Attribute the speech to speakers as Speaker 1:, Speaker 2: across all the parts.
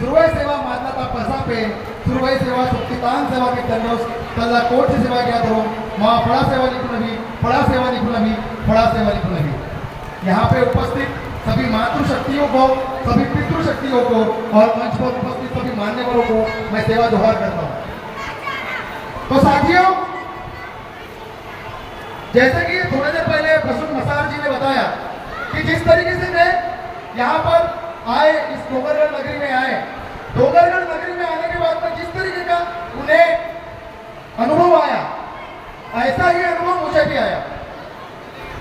Speaker 1: सुरुवाई सेवा मानता पैसा पे सुरुवाई सेवा सुक्तितान सेवा के दंडोस तल्ला कोट से सेवा क्या करो माँ फड़ा सेवा निपुण फड़ा सेवा निपुण फड़ा सेवा निपुण। यहाँ पे उपस्थित सभी मातृशक्तियों को, सभी पितृशक्तियों को और मंच पर उपस्थित सभी मान्यवरों को मैं सेवा जोहार करता हूँ। तो साथियों, जैसे कि थोड़ी देर पहले प्रसून मसार जी ने बताया कि जिस तरीके से वे यहाँ पर आए, इस डोंगरगढ़ नगरी में आए, डोंगरगढ़ नगरी में आने के बाद में जिस तरीके का उन्हें अनुभव आया, ऐसा ही अनुभव मुझे भी आया।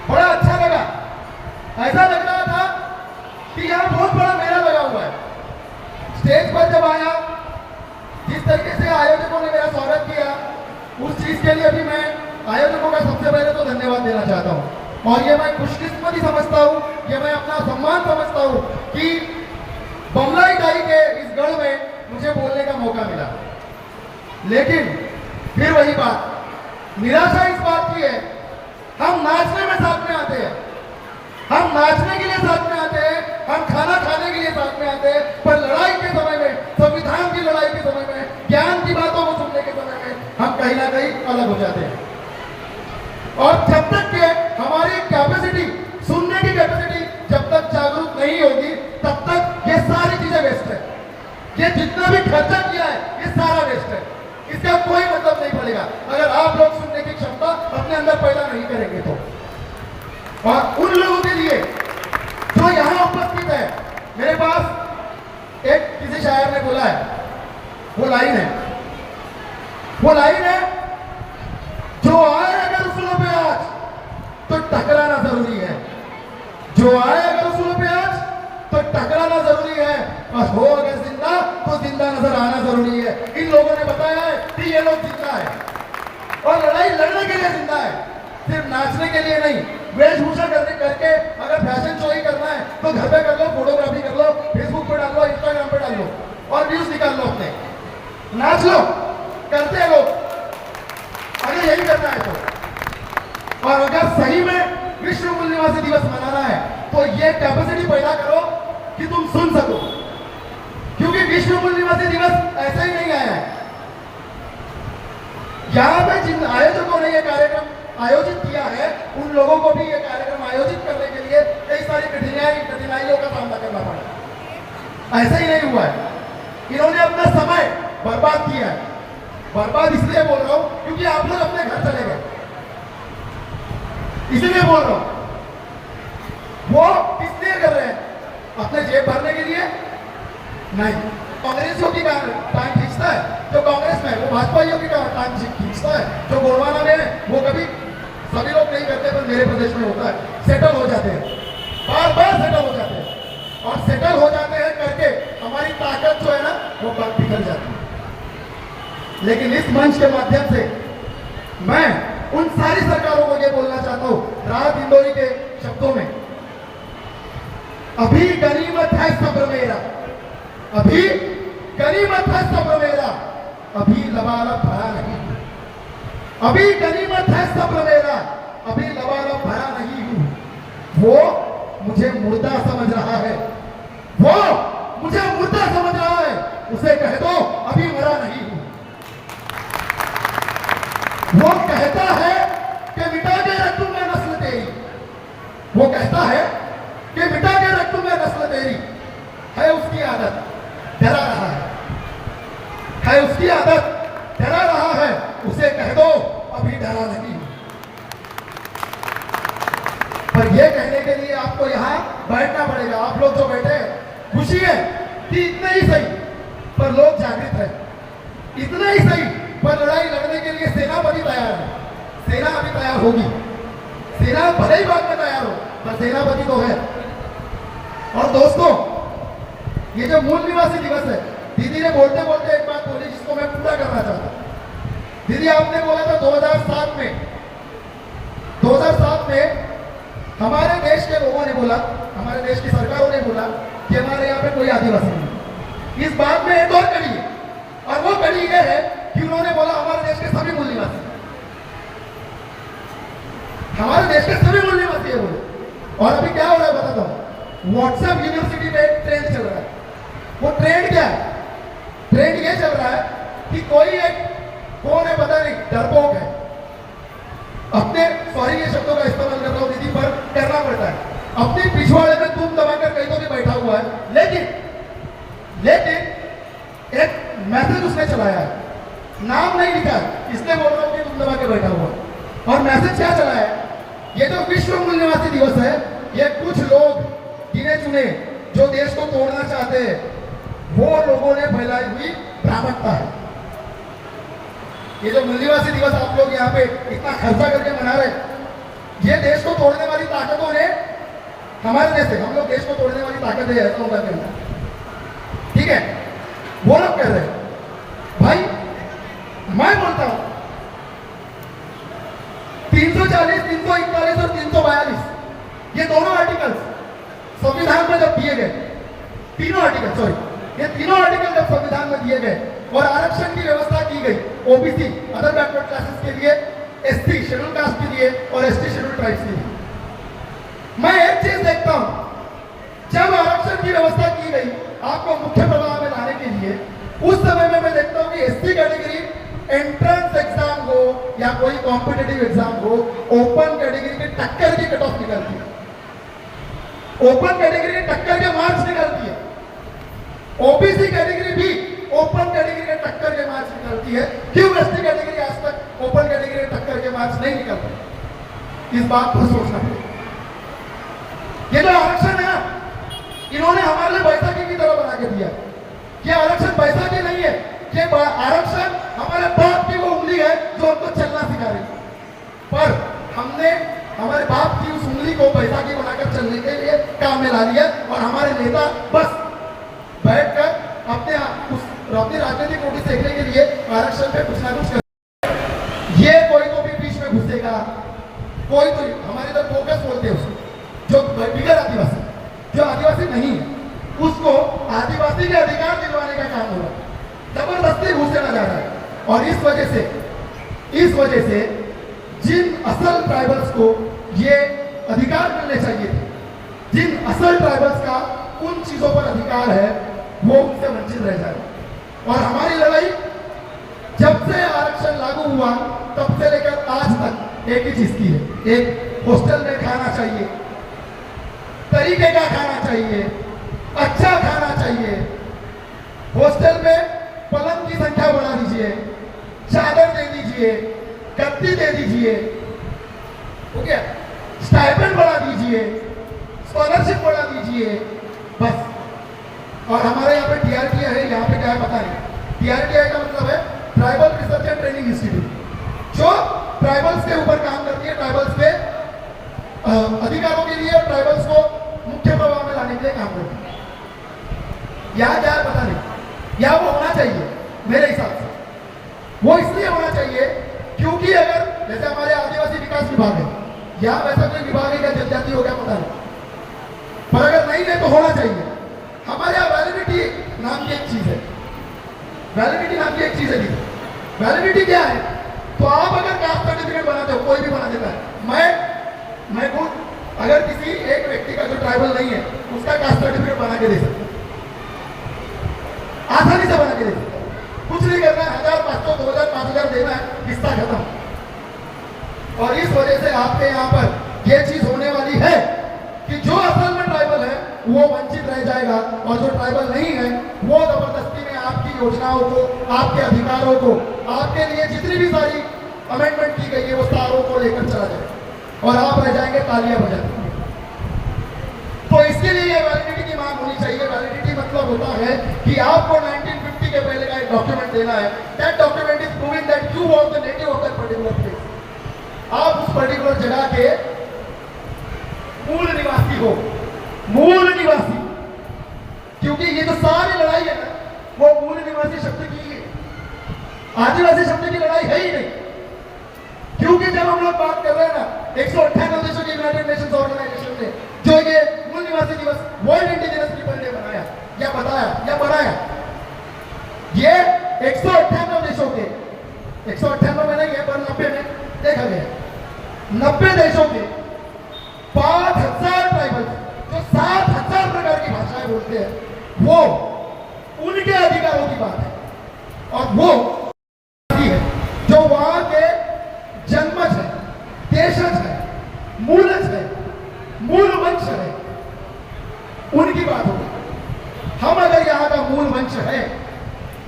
Speaker 1: बड़ा अच्छा लगा। ऐसा लग रहा था कि यहाँ बहुत बड़ा मेला लगा हुआ है। स्टेज पर जब आया, जिस तरीके से आयोजकों ने मेरा स्वागत किया, उस चीज के लिए भी मैं आयोजकों का सबसे पहले तो धन्यवाद देना चाहता हूँ। और ये मैं खुशकिस्मती समझता हूँ, ये मैं अपना सम्मान समझता हूँ कि बमलाई डाई के इस गढ़ में मुझे बोलने का मौका मिला। लेकिन फिर वही बात, निराशा इस बात की है, हम नाचने में साथ में आते हैं, हम नाचने के लिए साथ में आते हैं, हम खाना खाने के लिए साथ में आते हैं, पर लड़ाई के समय में, संविधान की लड़ाई के समय में, ज्ञान की बातों को सुनने के समय में हम कहीं ना कहीं अलग हो जाते हैं। और जब तक के हमारी कैपेसिटी, सुनने की कैपेसिटी जब तक जागरूक नहीं होगी, तब तक ये सारी चीजें वेस्ट है। ये जितना भी खर्चा किया है, ये सारा वेस्ट है। इसका कोई मतलब नहीं पड़ेगा अगर आप लोग सुनने की क्षमता अपने अंदर पैदा नहीं करेंगे तो। और उन लोगों के लिए जो यहाँ उपस्थित है, मेरे पास एक किसी शायर ने बोला है, वो लाइन है, जो आए अगर उसूलों पे आज तो टकराना जरूरी है, जो आए अगर उसूलों पे आज तो टकराना जरूरी है, और हो अगर जिंदा तो जिंदा नजर आना जरूरी है। इन लोगों ने बताया है कि ये लोग जिंदा है और लड़ाई लड़ने के लिए जिंदा है, सिर्फ नाचने के लिए नहीं। वेशभूषा करके अगर फैशन शो ही करना है तो घर पे कर लो, फोटोग्राफी कर लो, फेसबुक पे डाल लो, इंस्टाग्राम पे डाल लो और व्यूज निकाल लो अपने, नाच लो, करते हैं लोग, अगर यही करना है तो। और अगर सही में विश्व मूल निवासी दिवस मनाना है तो ये कैपेसिटी पैदा करो कि तुम सुन सको, क्योंकि विश्व मूल निवासी दिवस ऐसे ही नहीं आया है। यहाँ पे जिन आयोजकों ने ये कार्यक्रम आयोजित किया है, उन लोगों को भी ये कार्यक्रम आयोजित करने के लिए कई सारी कठिनाइयों का सामना करना पड़ा। ऐसा ही नहीं हुआ है, इन्होंने अपना समय बर्बाद किया है। बर्बाद इसलिए बोल रहा हूं क्योंकि आप लोग अपने घर चले गए, इसलिए बोल रहा हूं। वो किस लिए कर रहे हैं? अपने जेब भरने के लिए नहीं। कांग्रेसियों की टांग खींचता है जो कांग्रेस में, वो भाजपाइयों की टांग खींचता है जो गोरवाना में है। वो कभी सभी लोग नहीं करते, पर मेरे प्रदेश में होता है, सेटल हो जाते हैं, बार बार सेटल हो जाते हैं, और सेटल हो जाते हैं करके हमारी ताकत जो है ना वो बिखर जाती है। लेकिन इस मंच के माध्यम से मैं उन सारी सरकारों को ये बोलना चाहता हूं, राहत इंदौरी के शब्दों में, अभी गनीमत है सब्र मेरा, अभी गनीमत है सब्र मेरा, अभी लबालब भरा नहीं, अभी गनीमत है सब्र मेरा, अभी लबालब भरा नहीं हूं। वो मुझे मुर्दा समझ रहा है, वो मुझे मुर्दा समझ रहा है, उसे कह दो अभी मरा नहीं हूं। वो कहता है कि मिटा के रख दूंगा नस्ल तेरी, वो कहता है कि मिटा के रख दूंगा नस्ल तेरी, है उसकी आदत, डरा रहा है उसकी आदत, डरा रहा है, उसे कह दो अभी डरा नहीं। पर यह कहने के लिए आपको यहां बैठना पड़ेगा। आप लोग जो बैठे हैं, खुशी है कि इतने ही सही पर लोग जागृत है, इतना ही सही पर लड़ाई लड़ने के लिए सेनापति तैयार है। सेना अभी तैयार होगी, सेना भले ही बाद में तैयार हो, पर सेनापति तो है। और दोस्तों, ये जो मूल निवासी दिवस है, दीदी ने बोलते बोलते एक बात बोली जिसको मैं पूरा करना चाहता हूं। दीदी आपने बोला था 2007 में हमारे देश के लोगों ने बोला, हमारे देश की सरकारों ने बोला कि हमारे यहाँ पे कोई आदिवासी नहीं। इस बात में एक और कड़ी है, और वो कड़ी ये है कि उन्होंने बोला हमारे देश के सभी मूल निवासी, हमारे देश के सभी मूल निवासी है बोले। और अभी क्या हो रहा है बताता हूँ, व्हाट्सएप यूनिवर्सिटी में एक ट्रेंड चल रहा है। वो ट्रेंड क्या है? ट्रेंड ये चल रहा है कि कोई एक कौन है पता नहीं, डरपोक है, अपने, सॉरी ये शब्दों का इस्तेमाल कर रहा हूँ दीदी, पर करना पड़ता है, अपने पिछवाड़े में तुम दबाकर कहीं तो भी बैठा हुआ है, लेकिन एक मैसेज उसने चलाया है, नाम नहीं लिखा है, इसलिए बोल रहा हूँ कि तुम दबा के बैठा हुआ। और मैसेज क्या चला है, ये जो विश्व मूल निवासी दिवस है, ये कुछ लोग गिने चुने जो देश को तोड़ना चाहते हैं, वो लोगों ने फैलाई हुई भ्रामकता है। ये जो मूल निवासी दिवस आप लोग यहाँ पे इतना खर्चा करके मना रहे, ये देश को तोड़ने वाली ताकतों ने, हमारे देश से हम लोग देश को तोड़ने वाली ताकत है ऐसा होगा कहना, ठीक है, वो लोग कह रहे हैं। भाई मैं बोलता हूं 340, 341 और 342 ये दोनों आर्टिकल्स संविधान में जब दिए गए, तीनों आर्टिकल, सॉरी, ये तीनों आर्टिकल जब संविधान में दिए गए और आरक्षण की व्यवस्था की गई ओबीसी अदर बैकवर्ड क्लासेस के लिए, एसटी शेड्यूल कास्ट के लिए और एसटी शेड्यूल ट्राइब्स के लिए, मैं एक चीज देखता हूं, जब आरक्षण की व्यवस्था की गई आपको मुख्य प्रवाह में लाने के लिए, उस समय में मैं देखता हूं कि एसटी कैटेगरी एंट्रेंस एग्जाम हो या कोई कॉम्पिटिटिव एग्जाम हो, ओपन कैटेगरी की टक्कर की कट ऑफ निकलती है, ओपन कैटेगरी की टक्कर के मार्क्स निकलती है, ओबीसी कैटेगरी भी ओपन कैटेगरी के टक्कर के मार्क्स निकलती है। क्यों एसटी कैटेगरी आज तक ओपन कैटेगरी के टक्कर के मार्क्स नहीं निकलते, इस बात पर सोचना पड़ेगा। ये जो आरक्षण है ना, इन्होंने हमारे लिए बैसाखी की तरह बना के दिया। ये आरक्षण बैसाखी नहीं है, ये आरक्षण हमारे बाप की वो उंगली है जो हमको चलना सिखा रही है, पर हमने हमारे बाप की उस उंगली को बैसाखी बनाकर चलने के लिए काम में ला लिया और हमारे नेता बस बैठकर अपनी राजनीतिक रोटी सेकने के लिए आरक्षण पे कुछ ना कुछ कर, ये कोई तो भी बीच में घुसेगा, कोई तो हमारे इधर फोकस बोलते हैं उसको, जो बिगर आदिवासी, जो आदिवासी नहीं है, उसको आदिवासी के अधिकार दिलवाने का काम हो रहा है, जबरदस्ती घुसेड़ा जा रहा है। और इस वजह से जिन असल ट्राइबल्स को ये अधिकार मिलने चाहिए थे, जिन असल ट्राइबल्स का उन चीजों पर अधिकार है, वो उनसे वंचित रह जाए। और हमारी लड़ाई जब से आरक्षण लागू हुआ तब से लेकर आज तक एक ही चीज की है, एक हॉस्टल में खाना चाहिए, तरीके का खाना चाहिए, अच्छा खाना चाहिए, हॉस्टल में पलंग की संख्या बढ़ा दीजिए, चादर दे दीजिए, गद्दी दे दीजिए, ठीक है, स्टाइपेंड बढ़ा दीजिए, स्कॉलरशिप बढ़ा दीजिए, बस। और हमारे यहाँ पे टीआरटीआई है, यहाँ पे क्या है पता नहीं। टीआरटीआई का मतलब है tribal research and training institute, जो ट्राइबल्स के ऊपर काम करती है, ट्राइबल्स के अधिकारों के लिए और ट्राइबल्स को मुख्य प्रवाह में लाने के लिए काम करती है। यहाँ क्या है पता नहीं, यहाँ वो होना चाहिए मेरे हिसाब से, वो इसलिए होना चाहिए क्योंकि अगर जैसे हमारे आदिवासी विकास विभाग है, यहाँ वैसा कोई विभाग है क्या जनजाति हो गया पता नहीं, पर अगर नहीं है तो होना चाहिए। हमारे यहाँ वैलिडिटी नाम की एक चीज है, वैलिडिटी नाम की एक चीज है। वैलिडिटी क्या है, तो आप अगर कास्ट सर्टिफिकेट बनाते हो, कोई भी बना देता है, मैं खुद अगर किसी एक व्यक्ति का जो ट्राइबल नहीं है उसका कास्ट सर्टिफिकेट बना के दे सकता हूं, आसानी से बना के दे सकता हूं, कुछ नहीं करना है, 1500, 2000, 5000 देना है, किस्सा खत्म। और इस वजह से आपके यहाँ पर यह चीज होने वाली है कि जो असल में ट्राइबल है वो वंचित रह जाएगा और जो ट्राइबल नहीं है वो जबरदस्ती में आपकी योजनाओं को, आपके अधिकारों को, आपके लिए जितनी भी सारी अमेंडमेंट की गई है वो सारों को लेकर चला जाएगा और आप रह जाएंगे तालियां बजाते। तो इसके लिए ये वैलिडिटी की मांग होनी चाहिए। वैलिडिटी मतलब होता है कि आपको 1950 के पहले का एक डॉक्यूमेंट देना है, that document is proving that you was the native of that particular place, आप उस पर्टिकुलर जगह के मूल निवासी हो, मूल निवासी। क्योंकि ये जो सारी लड़ाई है ना वो मूल निवासी शब्द की है, आदिवासी शब्द की लड़ाई है ही नहीं। क्योंकि जब हम लोग बात कर रहे हैं ना 198 देशों की यूनाइटेड नेशंस ऑर्गेनाइजेशन ने जो ये मूल निवासी दिवस वर्ल्ड इंडिजिनस पीपल डे बनाया या बताया या बनाया, ये 198 देशों के, 198 में नहीं है पर 90 में देखा गया, 90 देशों के 5000 ट्राइबल जो 7000 प्रकार की भाषाएं बोलते हैं, वो उनके अधिकारों की बात है, और वो है जो वहां के जन्मज है, देशज है, मूलज है, मूल वंश है, उनकी बात होगी। हम अगर यहाँ का मूल वंश है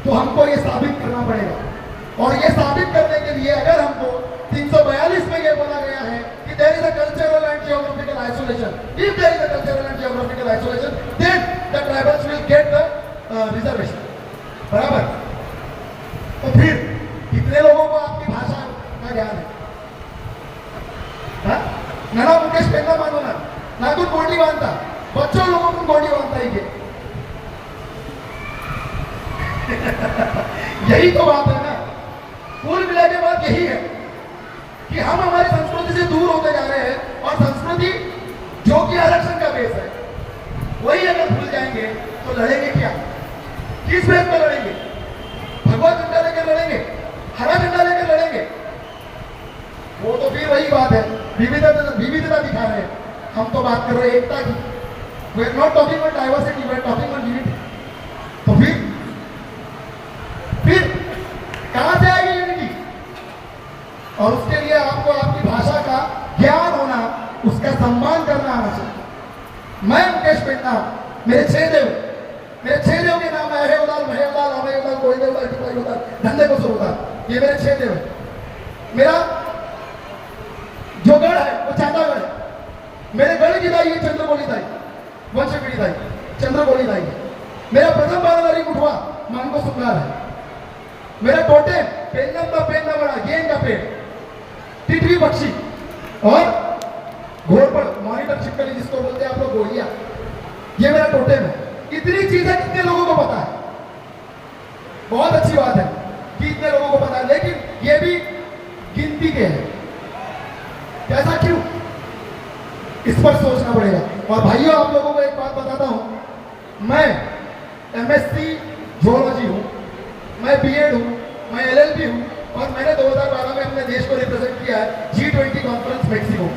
Speaker 1: तो हमको ये साबित करना पड़ेगा, और ये साबित करने के लिए अगर हमको 342 में ये बोला गया है कि there is a cultural and geographical isolation. If there is a cultural and geographical isolation, then the tribals will get the reservation. बराबर? तो फिर कितने लोगों को आपकी भाषा का ज्ञान है? हाँ? ना मुकेश पेन्ना मानो ना कुछ गोटी बांधता, बच्चों लोगों को गोटी बांधता ही के। यही तो बात है ना, कुल मिला के बात यही है कि हम हमारी संस्कृति से दूर होते जा रहे हैं, और संस्कृति जो कि आरक्षण का बेस है वही अगर भूल जाएंगे तो लड़ेंगे क्या? किस बेस पर लड़ेंगे? भगवा झंडा लेकर लड़ेंगे? हरा झंडा लेकर लड़ेंगे? वो तो फिर वही बात है, विविधता दिखा रहे हैं। हम तो बात कर रहे हैं एकता की। We are not talking on diversity, we are talking on unity. तो फिर कहां से आएगी यूनिटी? और उसके लिए आपको आपकी भाषा का ज्ञान होना, उसका सम्मान करना आना चाहिए। मैं मुकेश पेन्ना, मेरे 6 देव के नाम है अहेवलाल, महेवलाल, अमेवलाल, कोईदेवलाल, टिपाईवलाल, धंधे को सुरदार, ये मेरे 6 देव है। मेरा जो गढ़ है वो चांदागढ़ है। मेरे गढ़ की दाई है चंद्रकोली दाई, वंश पीढ़ी दाई, चंद्रकोली दाई है। मेरा प्रथम बारदारी उठवा मांगो सुंगार है। मेरा टोटे पेन्नम का पेन्ना बड़ा, गेंद का पेड़, टिटवी पक्षी और घोड़पड़, मॉनिटर छिपकली जिसको बोलते हैं आप लोग, गोलिया, ये मेरा टोटेम है। इतनी चीजें कितने लोगों को पता है? बहुत अच्छी बात है कि इतने लोगों को पता है, लेकिन ये भी गिनती के हैं। ऐसा क्यों? इस पर सोचना पड़ेगा। और भाइयों, आप लोगों को एक बात बताता हूं, मैं एमएससी जूलॉजी हूं, मैं बीएड हूं, मैं एलएलबी हूं, और मैंने 2012 में अपने देश को रिप्रेजेंट किया है G20 कॉन्फ्रेंस मैक्सिको।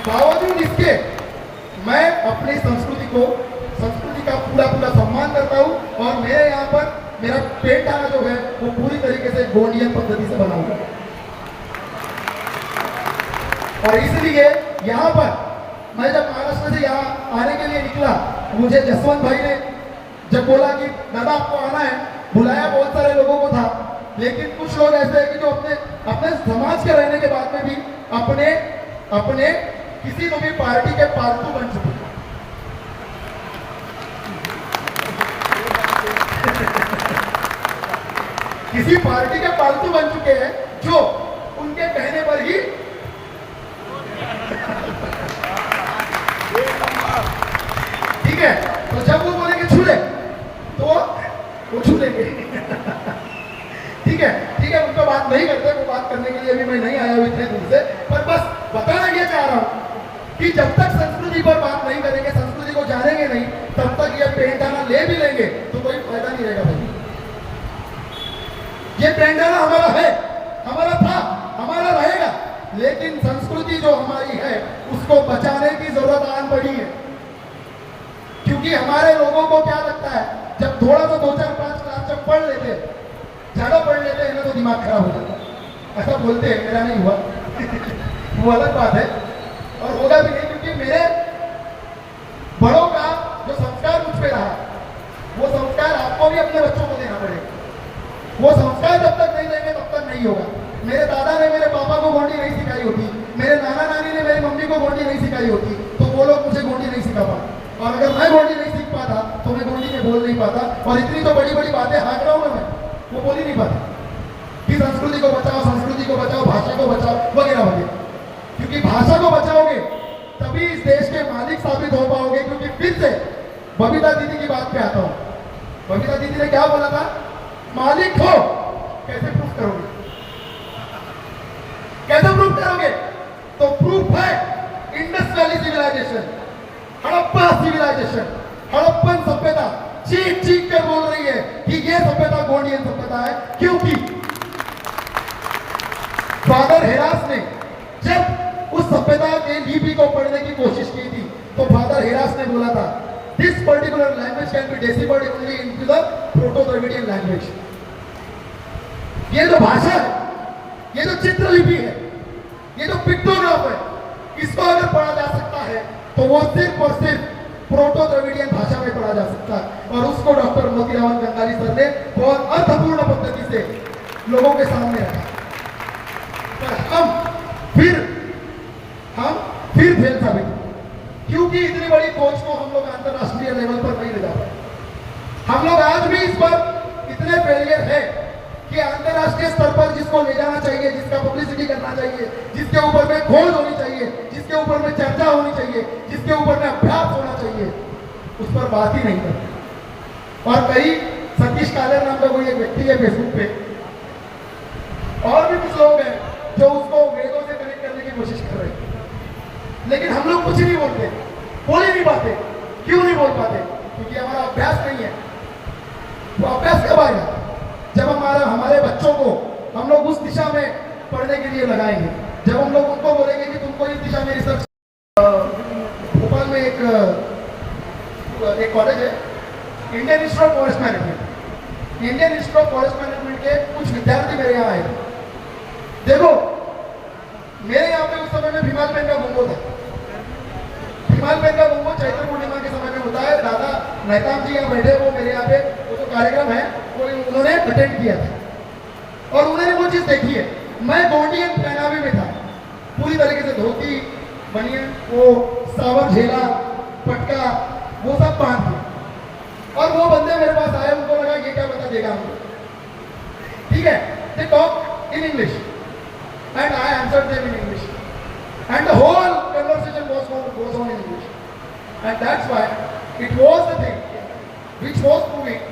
Speaker 1: बावजूद इसके मैं अपनी संस्कृति का पूरा सम्मान करता हूं, और मेरे यहाँ पर मेरा पेट आना जो है वो पूरी तरीके से गोंडियन पद्धति से बना हुआ है। और इसलिए यहाँ पर मैं जब महाराष्ट्र से यहाँ आने के लिए निकला, मुझे जसवंत भाई ने जब बोला कि दादा आपको आना है, बुलाया बहुत सारे लोगों को था, लेकिन कुछ लोग ऐसे हैं कि जो अपने समाज के रहने के बाद में भी अपने किसी को भी पार्टी के पालतू बन चुके हैं। किसी पार्टी के पालतू बन चुके हैं जो उनके कहने पर ही ठीक है। तो जब वो बोलेंगे छू ले तो वो छू लेंगे। ठीक है, उनको बात नहीं करते, वो बात करने के लिए अभी मैं नहीं आया हूं इतने दूर से, पर बस बताना ये चाह रहा हूं कि जब तक संस्कृति पर बात नहीं करेंगे, संस्कृति को जानेंगे नहीं, तब तक ये पेंटाना ले भी लेंगे तो कोई फायदा नहीं रहेगा भाई। ये पेंटाना हमारा है, हमारा था, हमारा रहेगा, लेकिन संस्कृति जो हमारी है उसको बचाने की जरूरत आन पड़ी है। क्योंकि हमारे लोगों को क्या लगता है, जब थोड़ा सा 2, 4, 5 क्लास जब पढ़ लेते, ज्यादा पढ़ लेते हैं ना, तो दिमाग खराब हो जाता है। ऐसा बोलते हैं, मेरा नहीं हुआ वो अलग बात है, और होगा भी नहीं, क्योंकि मेरे बड़ों का जो संस्कार मुझ पे रहा, वो संस्कार आपको भी अपने बच्चों को देना पड़ेगा। वो संस्कार जब तक नहीं देंगे तब तक नहीं होगा। मेरे दादा ने मेरे पापा को गोंडी नहीं सिखाई होती, मेरे नाना नानी ने मेरी मम्मी को गोंडी नहीं सिखाई होती, तो वो लोग मुझे गोंडी नहीं सिखा पाते। और अगर मैं गोंडी नहीं सीख पाता तो मैं गोंडी में बोल नहीं पाता, और इतनी तो बड़ी बड़ी बातें हाँक रहा हूँ मैं, वो बोल ही नहीं पाता कि संस्कृति को बचाओ, संस्कृति को बचाओ, भाषा को बचाओ, वगैरह वगैरह। क्योंकि भाषा को बचाओगे तभी इस देश के मालिक साबित हो पाओगे। क्योंकि फिर से बबीता दीदी की बात पे आता हूँ। बबीता दीदी ने क्या बोला था, मालिक हो कैसे प्रूफ करोगे? कैसे प्रूफ करोगे? तो प्रूफ है Indus valley civilization, Harappa civilization, Harappan सभ्यता चीख चीख कर बोल रही है कि ये सभ्यता गोंडियन सभ्यता है। क्योंकि फादर हेरास ने जब उस सभ्यता के लिपि को पढ़ने की कोशिश की थी, तो फादर हेरास ने बोला था this particular language can be deciphered only into the Proto-Dravidian language. ये जो भाषा है, ये जो चित्रलिपि है, ये जो पिक्टोग्राफ है, इसको अगर पढ़ा जा सकता है तो वो सिर्फ और सिर्फ प्रोटो द्रविडियन भाषा में पढ़ा जा सकता है। और उसको डॉक्टर मोतीराम गंगाली सर ने बहुत अर्थपूर्ण पद्धति से लोगों के सामने रखा। पर हम फिर फेल साबित हुए, क्योंकि इतनी बड़ी खोज को हम लोग अंतरराष्ट्रीय लेवल पर नहीं ले जा पाए। हम लोग आज भी इस पर इतने फेलियर है कि अंतरराष्ट्रीय स्तर पर जिसको ले जाना चाहिए, जिसका पब्लिसिटी करना चाहिए, जिसके ऊपर में खोज होनी चाहिए, जिसके ऊपर में चर्चा होनी चाहिए, जिसके ऊपर में अभ्यास होना चाहिए, उस पर बात ही नहीं करते। और कई सतीश कालेर नाम का कोई एक व्यक्ति है फेसबुक पे, और भी कुछ लोग हैं जो उसको वेदों से कनेक्ट करने की कोशिश कर रहे हैं, लेकिन हम लोग कुछ नहीं बोलते, बोल ही नहीं पाते। क्यों नहीं बोल पाते? क्योंकि हमारा अभ्यास नहीं है। वो अभ्यास कब आएगा? जब हमारे बच्चों को हम लोग उस दिशा में पढ़ने के लिए लगाएंगे, जब हम लोग उनको बोलेंगे कि तुमको इस दिशा में रिसर्च। भोपाल में एक कॉलेज है, Indian institute of forest management. Indian institute of forest management के कुछ विद्यार्थी मेरे यहाँ आए। देखो, मेरे यहाँ पे उस समय में भीमाल पेन का गुंगो था। भीमाल पेन का गुंगो चैत्र पूर्णिमा के समय में होता है। दादा मेहताब जी यहाँ बैठे, वो मेरे यहाँ पे वो जो कार्यक्रम है वो उन्होंने अटेंड किया था और उन्होंने वो चीज देखी है। मैं गोंडियन पहनावे में था, पूरी तरीके से धोती बनियान, वो सावर झेला पटका वो सब पहन थे। और वो बंदे मेरे पास आए, उनको लगा ये क्या बता देगा हमको, ठीक है। They talk in English and I answered them in English, and the whole conversation goes on in English, and that's why it was the thing which was proving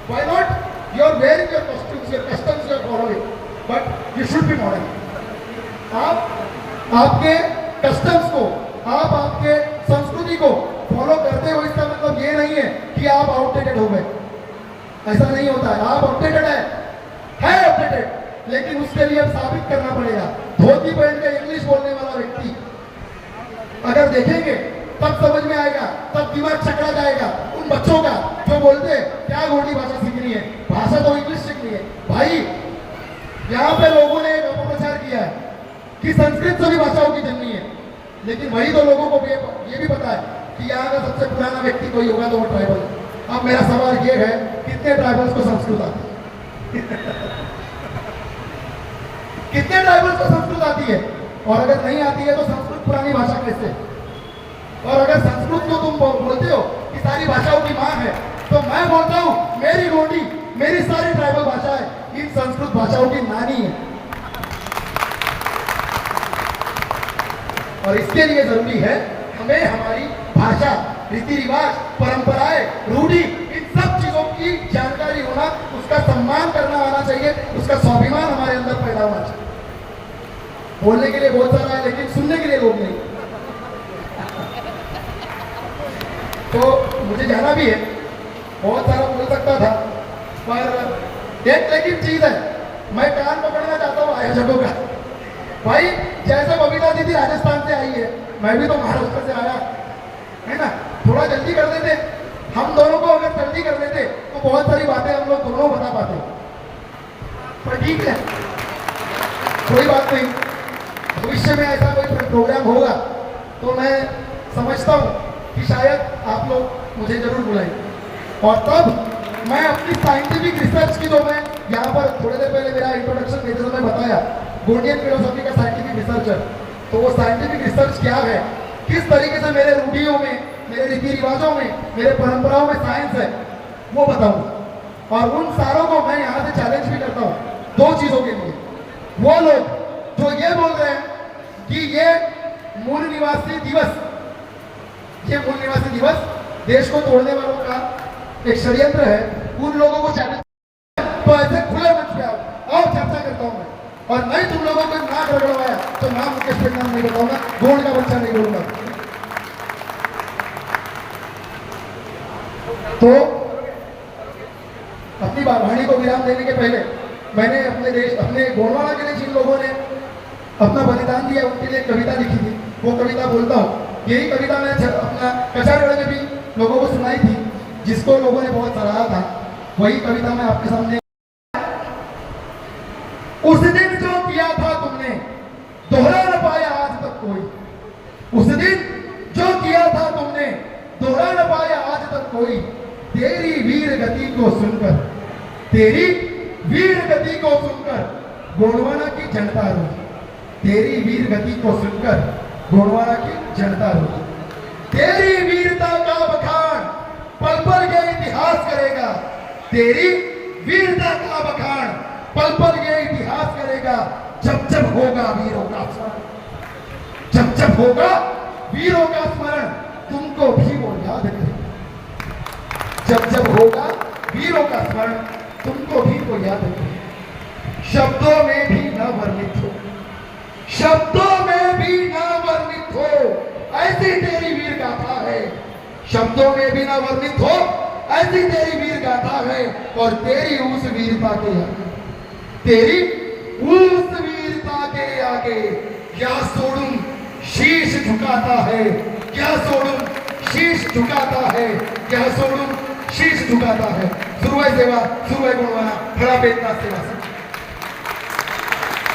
Speaker 1: why not you are wearing your costumes, your customs you are following, but you should be modern. आप आपके customs को, आप आपके संस्कृति को follow करते हो, इसका मतलब ये नहीं है कि आप आउटडेटेड हो गए। ऐसा नहीं होता है। आप अपडेटेड है अपडेटेड, लेकिन उसके लिए साबित करना पड़ेगा। धोती पहन के इंग्लिश बोलने वाला व्यक्ति अगर देखेंगे तब समझ में आएगा, तब दिमाग चकरा जाएगा उन बच्चों का जो बोलते हैं क्या गोंडी भाषा सीखनी है, भाषा तो इंग्लिश सीखनी है। भाई, यहाँ पे लोगों ने एक अपप्रचार किया है कि संस्कृत सभी भाषाओं की जननी है, लेकिन वही तो लोगों को ये भी पता है कि यहाँ का सबसे पुराना व्यक्ति कोई होगा तो वो ट्राइबल है। अब मेरा सवाल ये है, कितने ट्राइबल्स को संस्कृत आती है? कितने ट्राइबल्स को संस्कृत आती है? और अगर नहीं आती है तो संस्कृत पुरानी भाषा कैसे? और अगर संस्कृत को तुम बोलते हो कि सारी भाषाओं की मां है, तो मैं बोलता हूं मेरी गोंडी, मेरी सारी ट्राइबल भाषाएं इन संस्कृत भाषाओं की नानी है। और इसके लिए जरूरी है हमें हमारी भाषा, रीति रिवाज, परंपराएं, रूढ़ी, इन सब चीजों की जानकारी होना, उसका सम्मान करना आना चाहिए, उसका स्वाभिमान हमारे अंदर पैदा होना चाहिए। बोलने के लिए बहुत सारा है, लेकिन सुनने के लिए लोग नहीं। तो मुझे जाना भी है, बहुत सारा बोल सकता था, पर एक लेकिन चीज है, मैं कान पकड़ना चाहता हूँ आया जगहों का। भाई, जैसे बबीता दीदी राजस्थान से आई है, मैं भी तो महाराष्ट्र से आया है ना। थोड़ा जल्दी कर देते, हम दोनों को अगर जल्दी कर देते तो बहुत सारी बातें हम लोग दोनों बता पाते। पर ठीक है, कोई बात नहीं। भविष्य में ऐसा कोई प्रोग्राम होगा तो मैं समझता हूँ कि शायद आप लोग मुझे जरूर बुलाएंगे, और तब मैं अपनी साइंटिफिक रिसर्च की, जो मैं यहाँ पर थोड़ी देर पहले मेरा इंट्रोडक्शन देते समय बताया, गोंडियन फिलोसॉफी का साइंटिफिक रिसर्च है, तो वो साइंटिफिक रिसर्च क्या है, किस तरीके से मेरे रूढ़ियों में, मेरे रीति रिवाजों में, मेरे परंपराओं में साइंस है, वो बताऊंगा। और उन सारों को मैं यहाँ से चैलेंज भी करता हूँ दो चीजों के लिए। वो लोग जो ये बोल रहे हैं कि ये मूल निवासी दिवस, ये मूल निवासी दिवस देश को तोड़ने वालों का एक षड्यंत्र है, उन लोगों को चैलेंज, तो ऐसे खुले मंच पे आओ और चर्चा करता हूँ मैं। और नहीं तुम लोगों को नाक रगड़वाया तो नाम मुकेश पे नाम नहीं बताऊंगा, गोंड का बच्चा नहीं बोलूंगा। तो अपनी वाणी को विराम देने के पहले मैंने अपने देश, अपने गोंडवाना के लिए जिन लोगों ने अपना बलिदान दिया, उनके लिए कविता लिखी थी। वो कविता बोलता हूँ। यही कविता मैंने अपना कचारगढ़ में भी लोगों को सुनाई थी। जिसको लोगों ने बहुत सराहा था, वही कविता मैं आपके सामने। उस दिन जो किया था तुमने दोहरा न पाया आज तक कोई। उस दिन जो किया था तुमने दोहरा न पाया आज तक कोई। तेरी वीर गति को सुनकर, तेरी वीर गति को सुनकर गोंडवाना की जनता रोई। तेरी वीर गति को सुनकर गोंडवाना की जनता रोई। तेरी वीरता का बखान पल पल के इतिहास करेगा। तेरी वीरता का बखान पल पल के इतिहास करेगा। जब जब होगा वीरों का स्मरण, जब जब होगा वीरों का स्मरण, तुमको भी वो याद करेगा। जब जब होगा वीरों का स्मरण, तुमको भी वो याद करेगा। शब्दों में भी न वर्णित हो, शब्दों में भी न वर्णित हो, ऐसी तेरी वीर गाथा है। शब्दों में भी न वर्णित हो, ऐसी तेरी वीर गाथा है। और तेरी उस वीरता के आगे, तेरी उस वीरता के आगे क्या सोडूं शीश झुकाता है, क्या सोडूं शीश झुकाता है, क्या सोडूं शीश झुकाता है। सुरुवाई सेवा, सुरुवाई गोंडवाना, खड़ा बेतना सेवा।